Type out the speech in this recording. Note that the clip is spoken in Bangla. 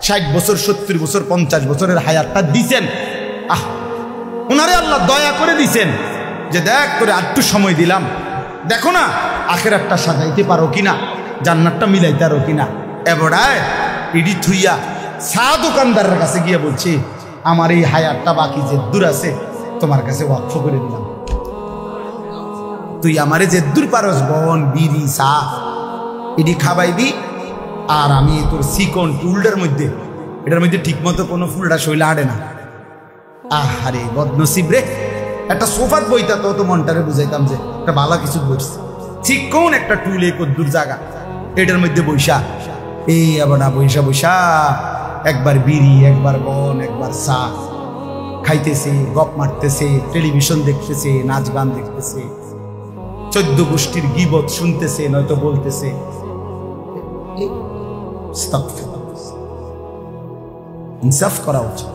60 বছর 70 বছর 50 বছরের হায়াতটা দিছেন। ওনারে আল্লাহ দয়া করে দিছেন যে দেখ তোরে একটু সময় দিলাম, দেখো না আখিরাতটা সাজাইতে পারো কিনা, জান্নাতটা মিলাইতে পারো কিনা। এবারে ইডি থুইয়া চা দোকানদারের কাছে গিয়ে বলছি আমার এই হায়াতটা বাকি যে দূর আছে তোমার কাছে ওয়াকফ করে দিলাম, তুই আমারে যে দূর পারস বন বিড়ি চা এটি খাবাইবি, আর আমি তোর চিকন টুলটার মধ্যে এটার মধ্যে ঠিক মতো কোনো ফুলটা শৈলে আড়ে না। আহারে বদনসিব রে, একটা সোফাত বইতা তো মনটারে বুঝাইতাম যে একটা ভালো কিছু বসছে, চিকন একটা টুল এই কদ্দুর জায়গা এটার মধ্যে বৈশা এই আবার না বৈশা বৈশা একবার বিড়ি একবার বন একবার চা খাইতেছে, গপ মারতেছে, টেলিভিশন দেখতেছে, নাচ গান দেখতেছে, 14 গোষ্ঠীর গীবত শুনতেছে নয়তো বলতেছে। ইনসাফ করা উচিত।